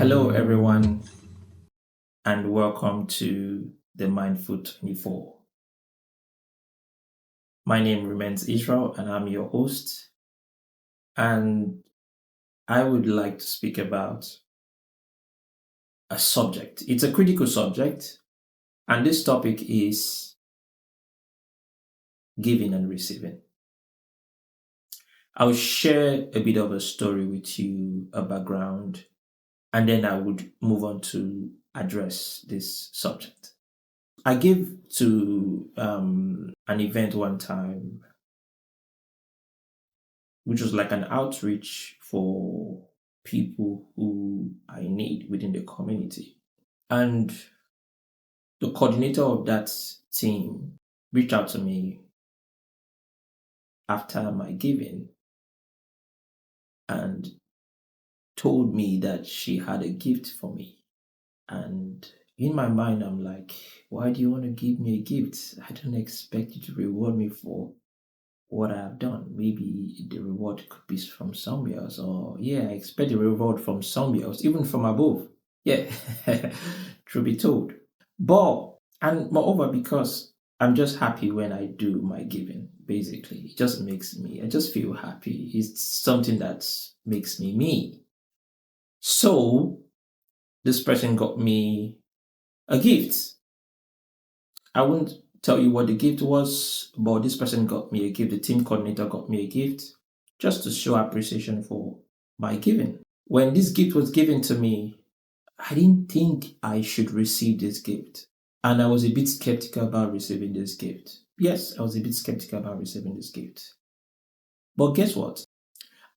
Hello, everyone, and welcome to the Mindful 24. My name remains Israel, and I'm your host. And I would like to speak about a subject. It's a critical subject, and this topic is giving and receiving. I'll share a bit of a story with you, a background, and then I would move on to address this subject. I gave to an event one time, which was like an outreach for people who I need within the community. And the coordinator of that team reached out to me after my giving and told me that she had a gift for me. And in my mind, I'm like, why do you want to give me a gift? I don't expect you to reward me for what I have done. Maybe the reward could be from somewhere else, or yeah, I expect the reward from somewhere else, even from above. Yeah, truth be told. But, and moreover, because I'm just happy when I do my giving, basically. It just makes me, I just feel happy. It's something that makes me me. So, this person got me a gift. I won't tell you what the gift was, but this person got me a gift. The team coordinator got me a gift just to show appreciation for my giving. When this gift was given to me, I didn't think I should receive this gift. And I was a bit skeptical about receiving this gift. Yes, I was a bit skeptical about receiving this gift. But guess what?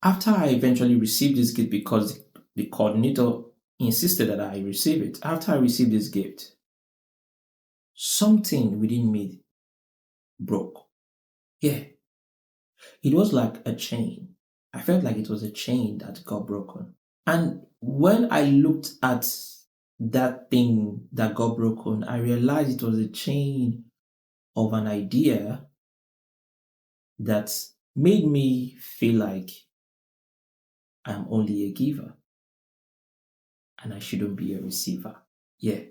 After I eventually received this gift, because the coordinator insisted that I receive it, after I received this gift, something within me broke. Yeah, it was like a chain. I felt like it was a chain that got broken. And when I looked at that thing that got broken, I realized it was a chain of an idea that made me feel like I'm only a giver and I shouldn't be a receiver. Yeah.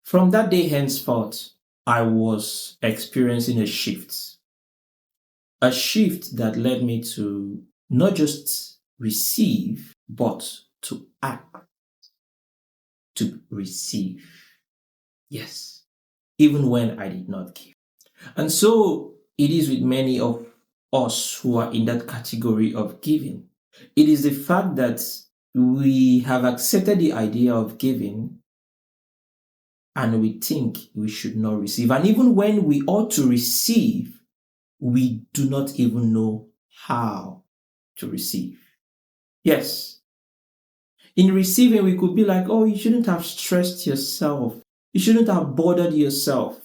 From that day henceforth, I was experiencing a shift that led me to not just receive, but to act to receive. Yes, even when I did not give. And so it is with many of us who are in that category of giving. It is the fact that we have accepted the idea of giving and we think we should not receive. And even when we ought to receive, we do not even know how to receive. Yes, in receiving, we could be like, oh, you shouldn't have stressed yourself. You shouldn't have bothered yourself.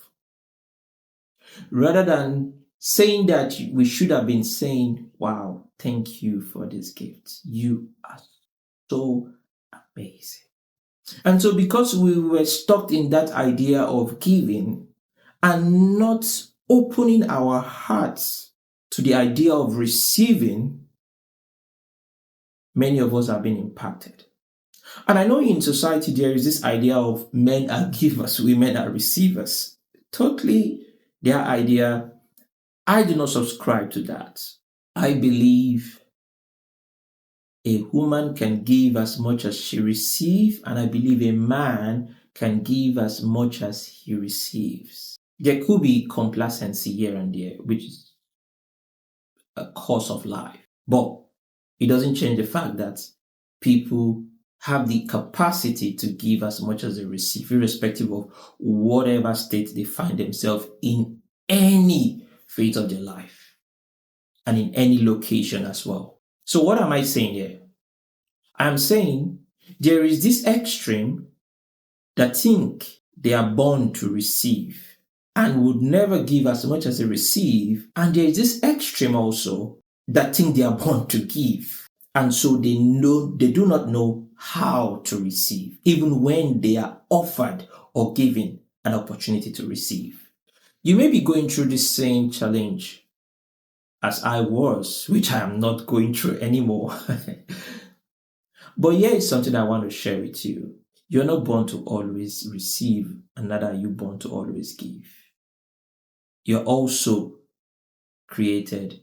Rather than saying that, we should have been saying, wow, thank you for this gift. You are so amazing. And so, because we were stuck in that idea of giving and not opening our hearts to the idea of receiving, many of us have been impacted. And I know in society there is this idea of men are givers, women are receivers. Totally their idea. I do not subscribe to that. I believe a woman can give as much as she receives, and I believe a man can give as much as he receives. There could be complacency here and there, which is a course of life, but it doesn't change the fact that people have the capacity to give as much as they receive, irrespective of whatever state they find themselves in any phase of their life and in any location as well. So, what am I saying here? I'm saying there is this extreme that think they are born to receive and would never give as much as they receive. And there is this extreme also that think they are born to give. And so they do not know how to receive, even when they are offered or given an opportunity to receive. You may be going through the same challenge as I was, which I am not going through anymore. But here is something I want to share with you. You're not born to always receive, and neither are you born to always give. You're also created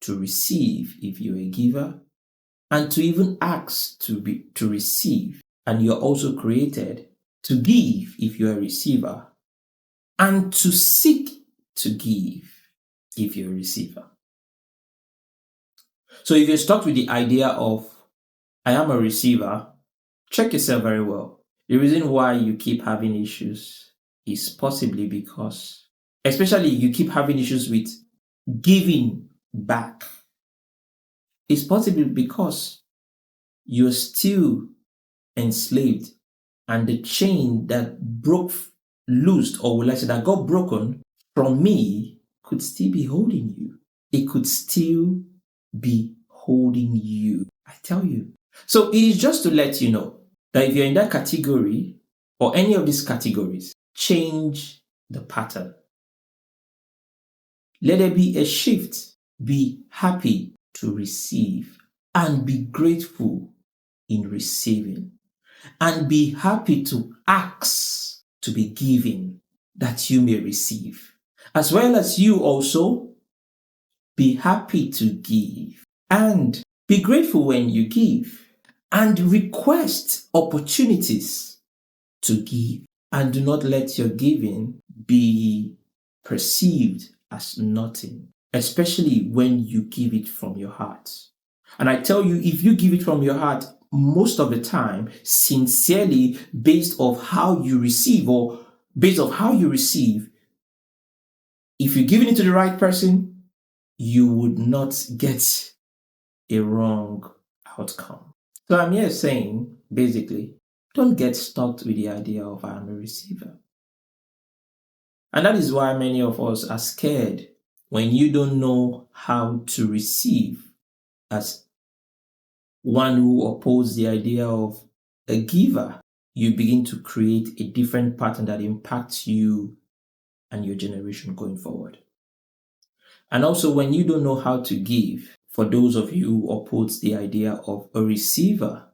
to receive if you're a giver, and to even ask to receive. And you're also created to give if you're a receiver, and to seek to give if you're a receiver. So if you're stuck with the idea of I am a receiver, check yourself very well. The reason why you keep having issues is possibly because, especially you keep having issues with giving back, it's possibly because you're still enslaved, and the chain that broke loosed, or will I say that got broken from me, could still be holding you. It could still be holding you. I tell you. So it is just to let you know that if you're in that category or any of these categories, change the pattern. Let there be a shift. Be happy to receive and be grateful in receiving. And be happy to ask to be given that you may receive. As well as you also be happy to give and be grateful when you give and request opportunities to give, and do not let your giving be perceived as nothing, especially when you give it from your heart. And I tell you, if you give it from your heart, most of the time, sincerely, based off how you receive, or based off how you receive, if you're giving it to the right person, you would not get a wrong outcome. So I'm here saying, basically, don't get stuck with the idea of I am a receiver. And that is why many of us are scared when you don't know how to receive, as one who opposes the idea of a giver. You begin to create a different pattern that impacts you and your generation going forward. And also, when you don't know how to give, for those of you who oppose the idea of a receiver,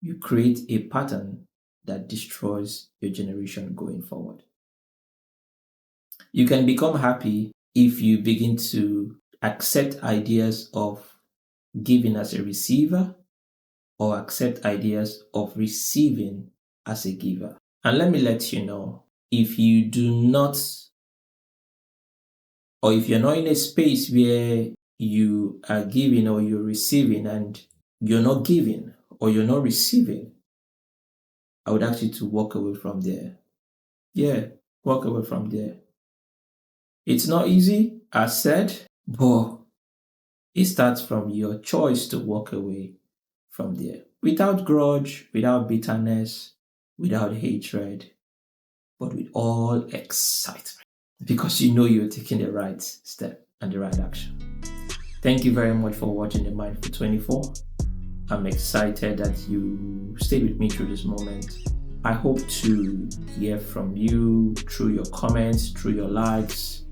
you create a pattern that destroys your generation going forward. You can become happy if you begin to accept ideas of giving as a receiver, or accept ideas of receiving as a giver. And let me let you know, if you do not, or if you're not in a space where you are giving or you're receiving, and you're not giving or you're not receiving, I would ask you to walk away from there. Yeah, walk away from there. It's not easy, as said, but it starts from your choice to walk away from there. Without grudge, without bitterness, without hatred, but with all excitement, because you know you're taking the right step and the right action. Thank you very much for watching the Mindful 24. I'm excited that you stayed with me through this moment. I hope to hear from you through your comments, through your likes,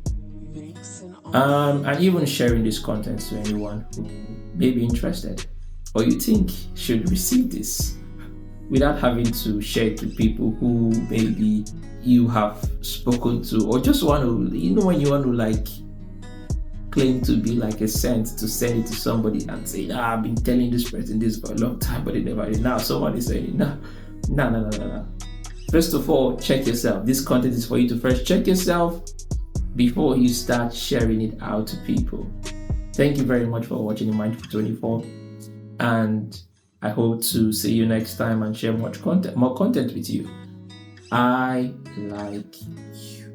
and even sharing this content to anyone who may be interested or you think should receive this, without having to share it to people who maybe you have spoken to, or just want to, when you want to claim to be like a saint, to send it to somebody and say, I've been telling this person this for a long time, but they never did. Now someone is saying, no. First of all, check yourself. This content is for you to first check yourself before you start sharing it out to people. Thank you very much for watching the Mindful 24, and I hope to see you next time and share more content with you. I like you.